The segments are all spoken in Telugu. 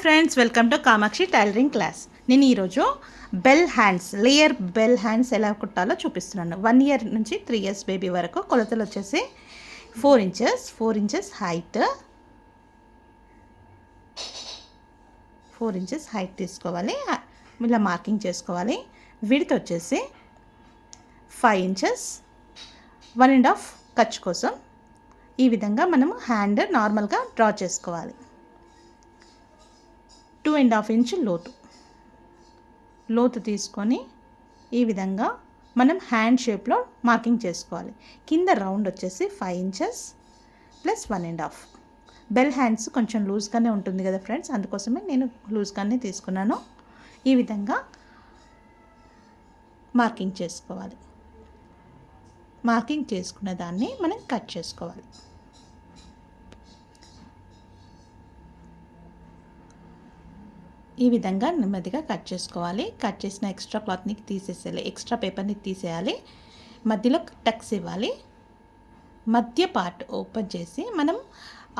Friends, welcome to Kamakshi tailoring class. నేను ఈరోజు లేయర్ బెల్ హ్యాండ్స్ ఎలా కుట్టాలో చూపిస్తున్నాను. 1 ఇయర్ నుంచి 3 ఇయర్స్ బేబీ వరకు కొలతలు వచ్చేసి 4 ఇంచెస్ హైట్, 4 ఇంచెస్ హైట్ తీసుకోవాలి. ఇలా మార్కింగ్ చేసుకోవాలి. విడ్త్ వచ్చేసి 5 ఇంచెస్, 1.5 ఖర్చు కోసం ఈ విధంగా మనము హ్యాండ్ నార్మల్గా డ్రా చేసుకోవాలి. 2.5 ఇంచ్ లోతు తీసుకొని ఈ విధంగా మనం హ్యాండ్ షేప్లో మార్కింగ్ చేసుకోవాలి. కింద రౌండ్ వచ్చేసి 5 ఇంచెస్ ప్లస్ 1.5. బెల్ హ్యాండ్స్ కొంచెం లూజ్గానే ఉంటుంది కదా ఫ్రెండ్స్, అందుకోసమే నేను లూజ్గానే తీసుకున్నాను. ఈ విధంగా మార్కింగ్ చేసుకోవాలి. మార్కింగ్ చేసుకున్న దాన్ని మనం కట్ చేసుకోవాలి. ఈ విధంగా నెమ్మదిగా కట్ చేసుకోవాలి. కట్ చేసిన ఎక్స్ట్రా క్లాత్ని తీసేసేయాలి, ఎక్స్ట్రా పేపర్ని తీసేయాలి. మధ్యలో టక్స్ ఇవ్వాలి. మధ్య పార్ట్ ఓపెన్ చేసి మనం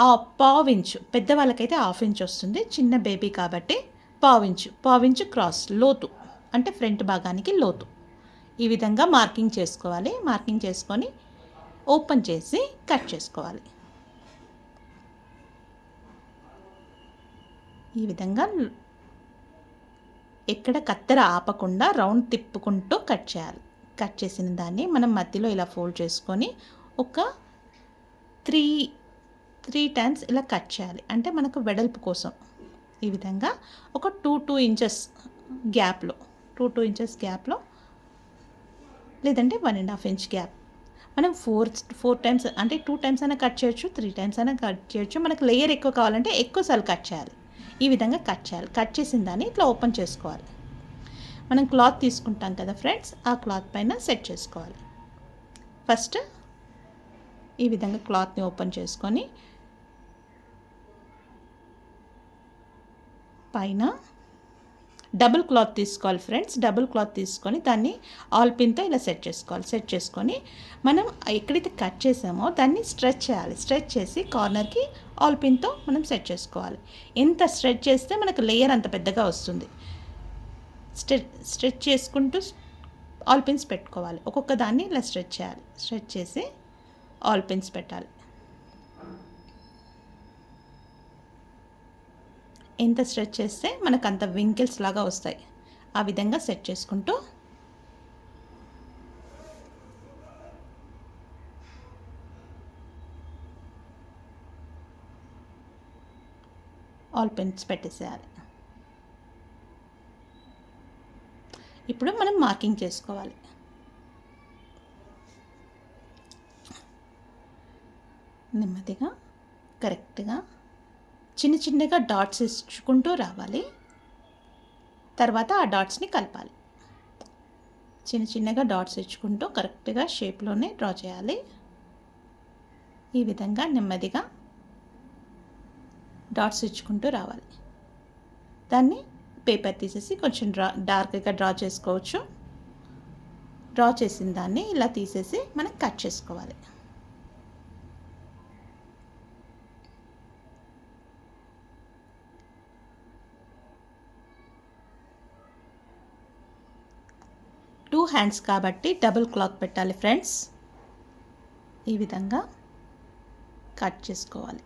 ఆ పావించు, పెద్దవాళ్ళకైతే 1/2 ఇంచ్ వస్తుంది, చిన్న బేబీ కాబట్టి పావించు క్రాస్ లోతు అంటే ఫ్రంట్ భాగానికి లోతు. ఈ విధంగా మార్కింగ్ చేసుకోవాలి. మార్కింగ్ చేసుకొని ఓపెన్ చేసి కట్ చేసుకోవాలి. ఈ విధంగా ఎక్కడ కత్తెర ఆపకుండా రౌండ్ తిప్పుకుంటూ కట్ చేయాలి. కట్ చేసిన దాన్ని మనం మధ్యలో ఇలా ఫోల్డ్ చేసుకొని ఒక 3 టైమ్స్ ఇలా కట్ చేయాలి. అంటే మనకు వెడల్పు కోసం ఈ విధంగా ఒక 2 ఇంచెస్ గ్యాప్లో, 2 ఇంచెస్ గ్యాప్లో, లేదంటే 1.5 ఇంచ్ గ్యాప్. మనం 4 టైమ్స్ అంటే 2 టైమ్స్ అయినా కట్ చేయొచ్చు, 3 టైమ్స్ అయినా కట్ చేయొచ్చు. మనకు లేయర్ ఎక్కువ కావాలంటే ఎక్కువసార్లు కట్ చేయాలి. ఈ విధంగా కట్ చేయాలి. కట్ చేసిన దాన్ని ఇట్లా ఓపెన్ చేసుకోవాలి. మనం క్లాత్ తీసుకుంటాం కదా ఫ్రెండ్స్, ఆ క్లాత్ పైన సెట్ చేసుకోవాలి. ఫస్ట్ ఈ విధంగా క్లాత్ని ఓపెన్ చేసుకొని పైన డబుల్ క్లాత్ తీసుకోవాలి ఫ్రెండ్స్. డబుల్ క్లాత్ తీసుకొని దాన్ని ఆల్ పిన్తో ఇలా సెట్ చేసుకోవాలి. సెట్ చేసుకొని మనం ఎక్కడైతే కట్ చేసామో దాన్ని స్ట్రెచ్ చేయాలి. స్ట్రెచ్ చేసి కార్నర్కి ఆల్ పిన్తో మనం సెట్ చేసుకోవాలి. ఎంత స్ట్రెచ్ చేస్తే మనకు లేయర్ అంత పెద్దగా వస్తుంది. స్ట్రెచ్ చేసుకుంటూ ఆల్ పిన్స్ పెట్టుకోవాలి. ఒక్కొక్క దాన్ని ఇలా స్ట్రెచ్ చేయాలి. స్ట్రెచ్ చేసి ఆల్ పిన్స్ పెట్టాలి. ఎంత స్ట్రెచ్ చేస్తే మనకు అంత వింకిల్స్ లాగా వస్తాయి. ఆ విధంగా సెట్ చేసుకుంటూ ఆల్ పిన్స్ పెట్టేసేయాలి. ఇప్పుడు మనం మార్కింగ్ చేసుకోవాలి. నెమ్మదిగా కరెక్ట్గా చిన్నగా డాట్స్ ఇచ్చుకుంటూ రావాలి. తర్వాత ఆ డాట్స్ని కలపాలి. చిన్నగా డాట్స్ ఇచ్చుకుంటూ కరెక్ట్గా షేప్లోనే డ్రా చేయాలి. ఈ విధంగా నెమ్మదిగా డాట్స్ ఇచ్చుకుంటూ రావాలి. దాన్ని పేపర్ తీసేసి కొంచెం డార్క్గా డ్రా చేసుకోవచ్చు. డ్రా చేసిన దాన్ని ఇలా తీసేసి మనం కట్ చేసుకోవాలి. టూ హ్యాండ్స్ కాబట్టి డబుల్ క్లాత్ పెట్టాలి ఫ్రెండ్స్. ఈ విధంగా కట్ చేసుకోవాలి.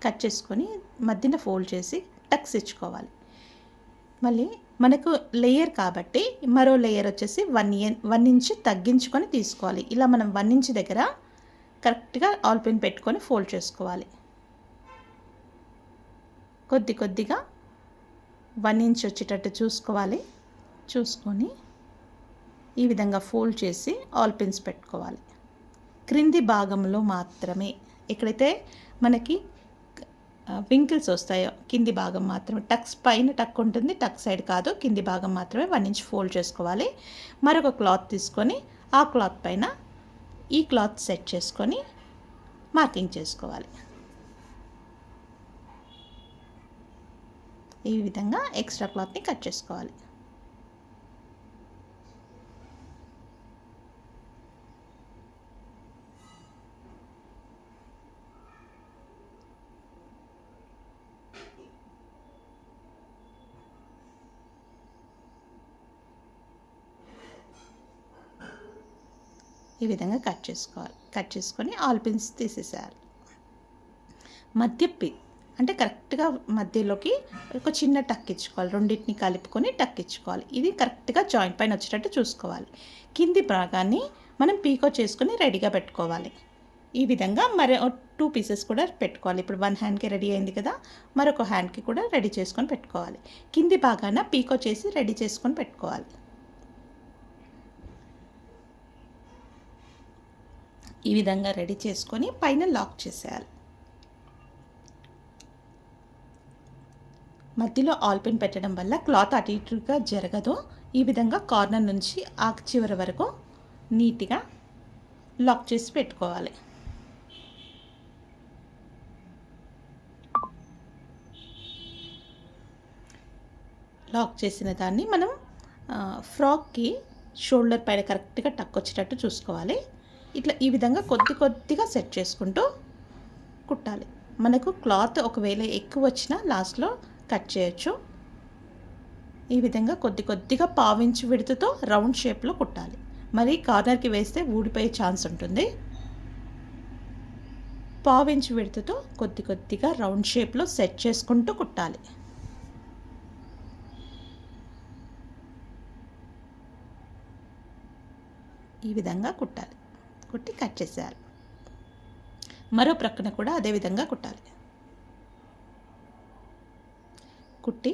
కట్ చేసుకొని మధ్యన ఫోల్డ్ చేసి టక్స్ ఇచ్చుకోవాలి. మళ్ళీ మనకు లేయర్ కాబట్టి మరో లేయర్ వచ్చేసి 1 ఇంచ్ తగ్గించుకొని తీసుకోవాలి. ఇలా మనం 1 ఇంచ్ దగ్గర కరెక్ట్గా ఆల్ పిన్ పెట్టుకొని ఫోల్డ్ చేసుకోవాలి. కొద్దిగా 1 ఇంచ్ వచ్చేటట్టు చూసుకోవాలి. చూసుకొని ఈ విధంగా ఫోల్డ్ చేసి ఆల్ పిన్స్ పెట్టుకోవాలి. క్రింది భాగంలో మాత్రమే, ఎక్కడైతే మనకి వింకిల్స్ వస్తాయో కింది భాగం మాత్రమే, టక్స్ పైన టక్ ఉంటుంది, టక్ సైడ్ కాదు, కింది భాగం మాత్రమే 1 ఇంచ్ ఫోల్డ్ చేసుకోవాలి. మరొక క్లాత్ తీసుకొని ఆ క్లాత్ పైన ఈ క్లాత్ సెట్ చేసుకొని మార్కింగ్ చేసుకోవాలి. ఈ విధంగా ఎక్స్ట్రా క్లాత్ని కట్ చేసుకోవాలి. ఈ విధంగా కట్ చేసుకోవాలి. కట్ చేసుకొని ఆల్ పిన్స్ తీసేసేయాలి. అంటే కరెక్ట్గా మధ్యలోకి ఒక చిన్న టక్ ఇచ్చుకోవాలి. రెండింటిని కలుపుకొని టక్ ఇచ్చుకోవాలి. ఇది కరెక్ట్గా జాయింట్ పైన వచ్చేటట్టు చూసుకోవాలి. కింది భాగాన్ని మనం పీకో చేసుకొని రెడీగా పెట్టుకోవాలి. ఈ విధంగా మరి 2 పీసెస్ కూడా పెట్టుకోవాలి. ఇప్పుడు 1 హ్యాండ్కి రెడీ అయింది కదా, మరొక హ్యాండ్కి కూడా రెడీ చేసుకొని పెట్టుకోవాలి. కింది భాగాన పీకో చేసి రెడీ చేసుకొని పెట్టుకోవాలి. ఈ విధంగా రెడీ చేసుకొని పైన లాక్ చేసేయాలి. మధ్యలో ఆల్ పిన్ పెట్టడం వల్ల క్లాత్ అటు ఇటుగా జరగదు. ఈ విధంగా కార్నర్ నుంచి ఆ చివరి వరకు నీట్గా లాక్ చేసి పెట్టుకోవాలి. లాక్ చేసిన దాన్ని మనం ఫ్రాక్కి షోల్డర్ పైన కరెక్ట్గా టక్ వచ్చేటట్టు చూసుకోవాలి. ఇట్లా ఈ విధంగా కొద్దిగా సెట్ చేసుకుంటూ కుట్టాలి. మనకు క్లాత్ ఒకవేళ ఎక్కువ వచ్చినా లాస్ట్లో కట్ చేయొచ్చు. ఈ విధంగా కొద్దిగా పావించి విడుతుతో రౌండ్ షేప్లో కుట్టాలి. మరి కార్నర్కి వేస్తే ఊడిపోయే ఛాన్స్ ఉంటుంది. పావించి విడుతుతో కొద్దిగా రౌండ్ షేప్లో సెట్ చేసుకుంటూ కుట్టాలి. ఈ విధంగా కుట్టాలి. కుట్టి కట్ చేసేయాలి. మరో ప్రక్కన కూడా అదే విధంగా కుట్టాలి. కుట్టి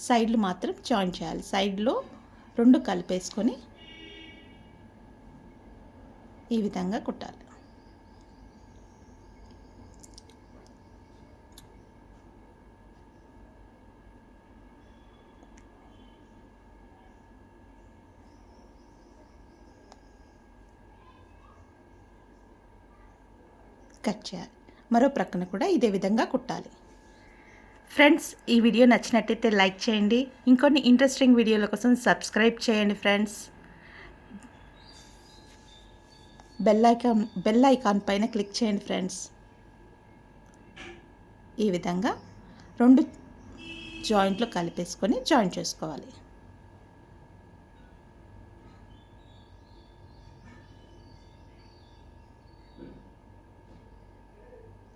సైడ్లు మాత్రం జాయిన్ చేయాలి. సైడ్లో 2 కలిపేసుకొని ఈ విధంగా కుట్టాలి. కట్ చేయాలి. మరో ప్రక్కన కూడా ఇదే విధంగా కుట్టాలి. ఫ్రెండ్స్, ఈ వీడియో నచ్చినట్టయితే లైక్ చేయండి. ఇంకొన్ని ఇంట్రెస్టింగ్ వీడియోల కోసం సబ్స్క్రైబ్ చేయండి ఫ్రెండ్స్. బెల్ ఐకాన్ పైన క్లిక్ చేయండి ఫ్రెండ్స్. ఈ విధంగా 2 జాయింట్లు కలిపేసుకొని జాయిన్ చేసుకోవాలి.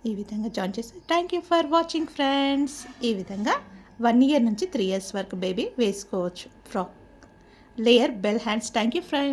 ఈ విధంగా జాయిన్ చేసి thank you for watching friends. ఈ విధంగా 1 ఇయర్ నుంచి 3 ఇయర్స్ వరకు బేబీ వేసుకోవచ్చు frock layer bell hands. Thank you friends.